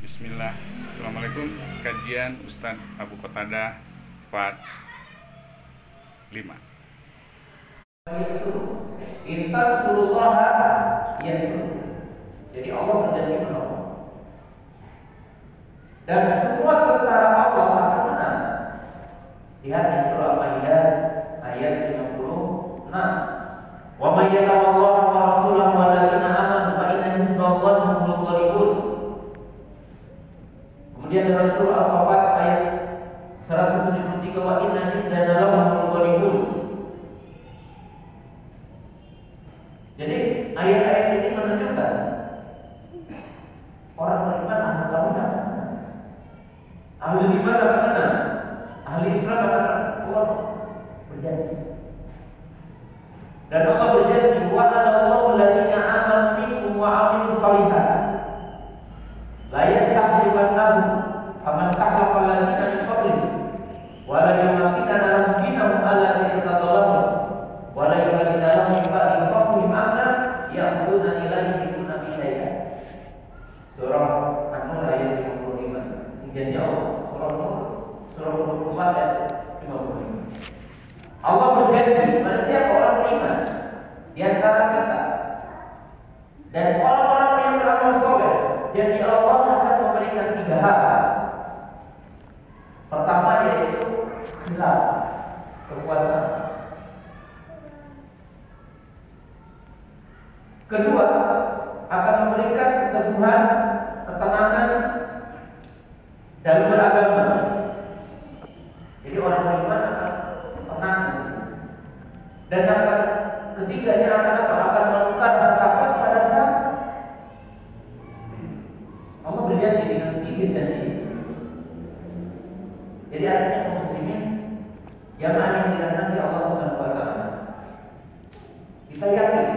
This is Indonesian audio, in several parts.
Bismillah. Assalamualaikum. Kajian Ustadz Abu Qatadah Fat 5. Intan surullah yansur. Jadi Allah berjanji menolong. Dan semua tentara Allah akan menang. Lihat di surah Al-Maidah ayat 56. Wa may yatawallaha wa rasulahu walladzina amanu fa inna hizballahi humul ghalibun. Kemudian dalam surah As-Saffat ayat 173, wa inna hizbana lahumul ghalibun. Jadi ayat-ayat ini menunjukkan orang beriman akan menang. Ahli iman akan menang. Ahli Islam akan menang. Allah berjanji. Dan Allah berjanji, wa anallahu alladziina aamanu minkum wa 'amilus shalihat la yastakhlifannahum kaman istakhlafa alladziina min qablihim wa la yumakkinanna lahum dinahum alladzi irtadaa lahum wa la yubaddilannahum min ba'di khawfihim amnan ya'buduna la yusyrikuna bihi syai'an. Surah An-Nur ayat 55. Janji Allah. Surah 24 ayat 55. Allah berjanji pada siapa orang beriman di antara kita dan orang-orang yang beramal soleh, janji Allah akan memberikan 3 hal. Pertama yaitu khilaf, kekuasaan. Kedua, akan memberikan keteguhan, ketenangan dalam beragama. Jadi orang beriman akan tenang. Dan akan ketiganya akan apa? Akan menukar rasa takut pada saat Allah berjanji dengan 3 janji. Jadi artinya kaum muslimin yang ada di nanti Allah Subhanahu wa taala. Kita yakin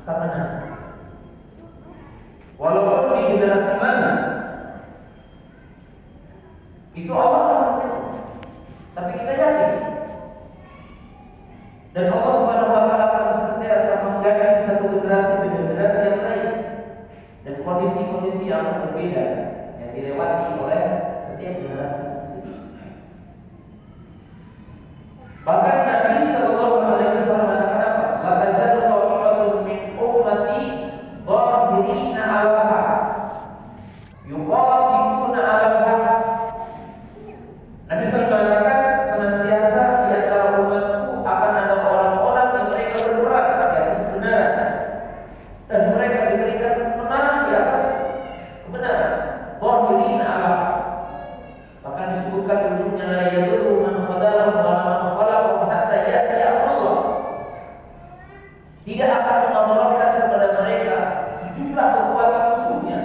akan menang. Walaupun di generasi mana itu Allah tahu, tapi kita yakin. Dan Allah Subhanahu wa taala akan senantiasa mengganti satu generasi dengan generasi yang lain dan kondisi-kondisi yang berbeda yang dilewati oleh setiap generasi. Bahkan Nabi sallallahu alaihi wasallam mengatakan apa? La tazalu qa'imatun min ummati dhahirina 'ala al-haq yuqatiluna 'ala al-haq. Nabi sallallahu alaihi wasallam mengatakan senantiasa di antara umatku akan ada orang-orang yang mereka berperang di atas kebenaran dan mereka diberikan kemenangan di atas kebenaran. Dhahirina 'ala al-haq. Bahkan disebutkan ujungnya la yadurru man khadalahu wa man khalaqahu hatta ya'ti Allah. Tidak akan menolongkan kepada mereka sejumlah kekuatan musuhnya.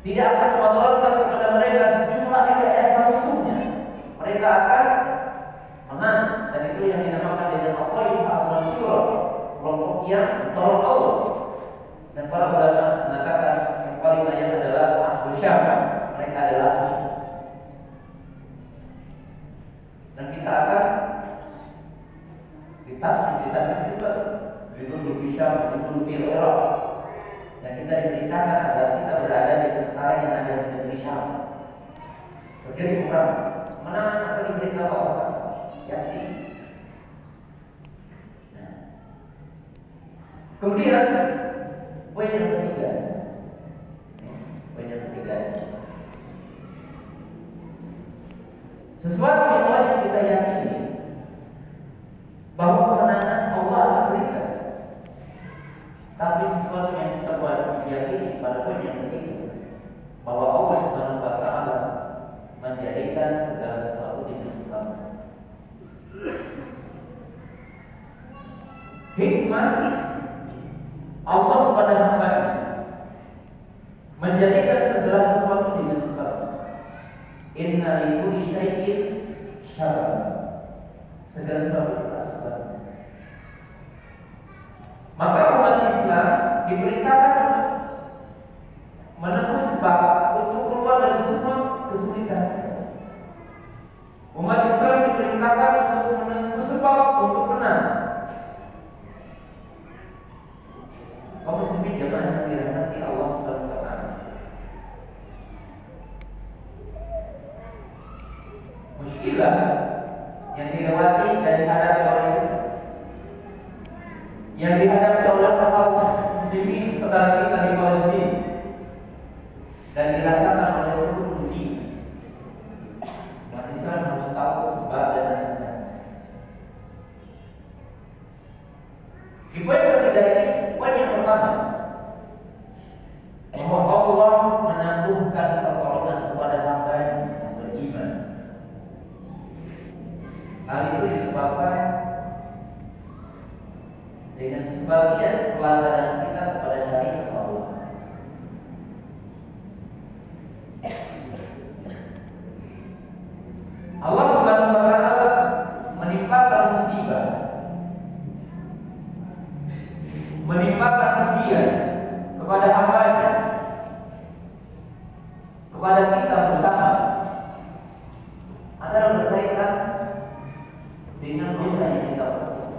Tidak akan menolongkan kepada mereka sejumlah rekayasa musuhnya. Mereka akan menang, dan itu yang dinamakan dengan Al-Qa'idah al-Mansurah, kelompok yang tolong Allah. Dan para ulama mengatakan yang paling banyak adalah Ahlul Syam. Mereka adalah musuh. Dan kita akan ditas juga dituduh Syam, dituduh Irak. Dan kita diperintahkan agar kita berada di tentara yang ada di negeri Syam. Terjadi perang, mana akan diberitahu Allah? Yakin. Nah. Kemudian poin yang ketiga. Sesuatu yang wajib kita yakini bahwa kemenangan Allah akan berikan. Tapi sesuatu yang kita wajib yakini pada poin yang ketiga, bahwa Allah Subhanahu wa taala menjadikan segala sesuatu dengan sebab. Hikmah Allah kepada hamba-Nya menjadikan segala sesuatu dengan sebab. Inna likulli syai'in syarr. Segala sesuatu adalah sebab. Maka umat Islam diperintahkan untuk menempuh sebab untuk keluar dari semua kesulitan. Umat Islam diperintahkan untuk menempuh sebab untuk menang. Kaum muslimin jemaah yang dirahmati Allah Subhanahu wa taala. saudara kita di Palestina dan dirasakan oleh seluruh dunia. Umat Islam harus tahu sebab dan akibat. Di poin ketiga ini, poin yang pertama, bahwa Allah menangguhkan pertolongan kepada hamba yang beriman. Hal itu disebabkan dengan sebagian pelanggaran kita kepada syariat Allah. Allah Subhanahu wa taala menimpakan musibah, menimpakan ujian kepada hamba-Nya, kepada kita bersama, adalah berkaitan dengan dosa yang kita perbuat,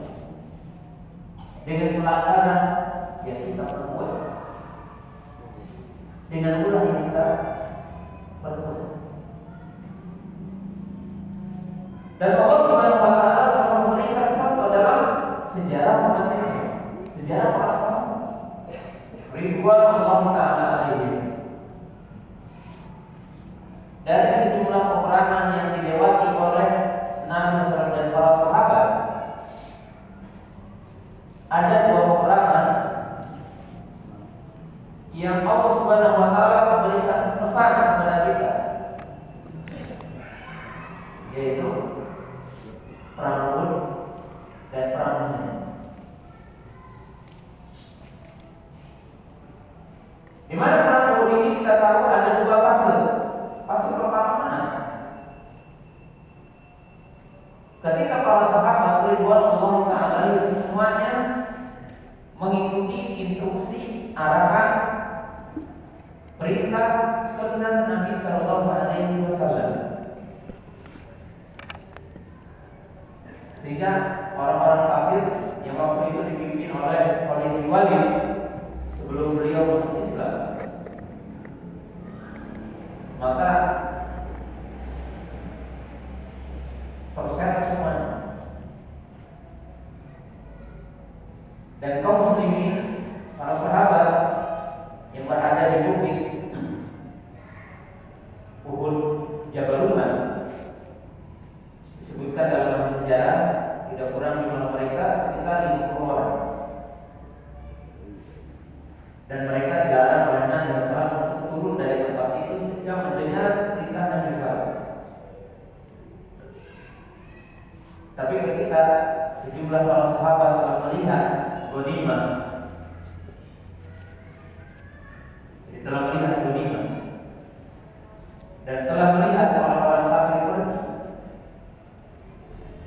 dengan pelanggaran yang kita perbuat, dengan ulah yang kita perbuat. Dan Allah Subhanahu wa taala telah memberikan contoh dalam sejarah umat Islam, sejarah para sahabat ridwanullah taala alaihim. Dari sejumlah peperangan yang dilewati oleh Nabi SAW dan para sahabat, ada dua peperangan yang Allah Subhanahu wa taala memberikan pesan kepada kita, yaitu perang Uhud dan perang Hunain. Di mana perang Uhud ini kita tahu ada dua fase. Fase pertama mana? Ketika para sahabat ridwanullah taala semuanya mengikuti instruksi, arahan, perintah, sunnah Nabi Sallallahu Alaihi Wasallam, sehingga orang-orang kafir yang waktu itu dipimpin oleh Khalid bin Walid sebelum beliau masuk Islam, maka terserak semuanya. Dan kaum muslimin, para sahabat yang berada di bukit Uhud Jabal Rumah, disebutkan dalam sejarah tidak kurang jumlah mereka sekitar 50 orang. Dan mereka dilarang oleh Nabi SAW untuk turun dari tempat itu sejak mendengar perintah Nabi SAW. Tapi ketika sejumlah para sahabat telah melihat ghanimah, telah melihat ghanimah dan telah melihat orang-orang kafir pergi,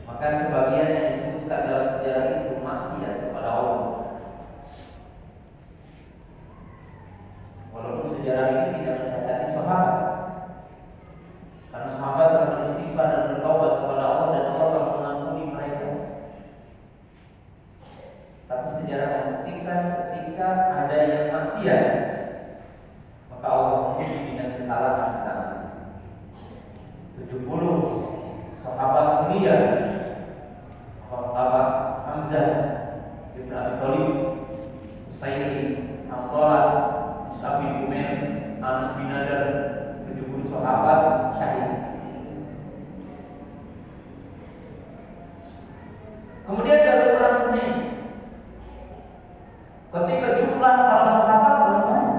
maka sebagian yang disebutkan dalam sejarah itu maksiat kepada Allah. Walaupun sejarah ini tidak mencacati sahabat, karena sahabat telah beristighfar dan bertaubat kepada Allah dan Allah telah mengampuni mereka. Tapi sejarah membuktikan ketika ada yang maksiat, maka Allah menguji dengan kesalahan di sana. 70 sahabat mulia, sahabat Hamzah bin Abi Thalib, Usairi, Hamzah, Mus'ab bin Umair, Anas bin Nadar, 70 sahabat syahid. Kemudian dalam perang Hunain, ketika jumlah para sahabat telah banyak,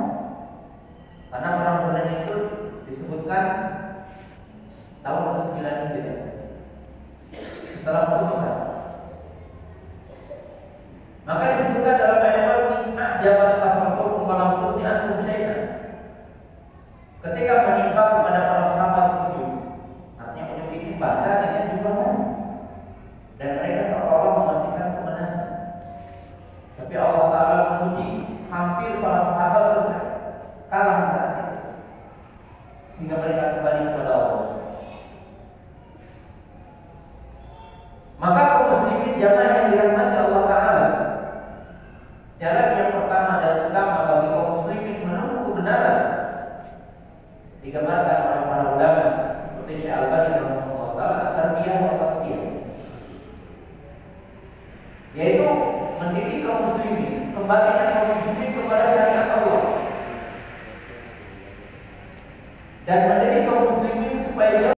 karena perang Hunain itu disebutkan tahun ke-9 Hijriah, setelah Mekah. Maka disebutkan dalam ayat jabat kasratukum walam tu'ti ankum syai'an. Ketika menimpa kepada para sahabat ujub, artinya ujub ini bangga dengan jumlahnya, dan mereka seolah memastikan kemenangan. Tapi Allah Ta'ala menguji, hampir para sahabat terus kalah saat itu, sehingga mereka kembali kepada Allah. Maka kaum muslimin jamaah yang dirahmati Allah Ta'ala, jalan yang pertama dan utama bagi kaum muslimin menempuh kebenaran digambarkan oleh para ulama seperti Syekh Al-Albani rahimahullah taala, tarbiyah wa tasbih, yaitu mendidik kaum muslimin, kembalikan kaum muslimin kepada syariat Allah, dan mendidik kaum muslimin supaya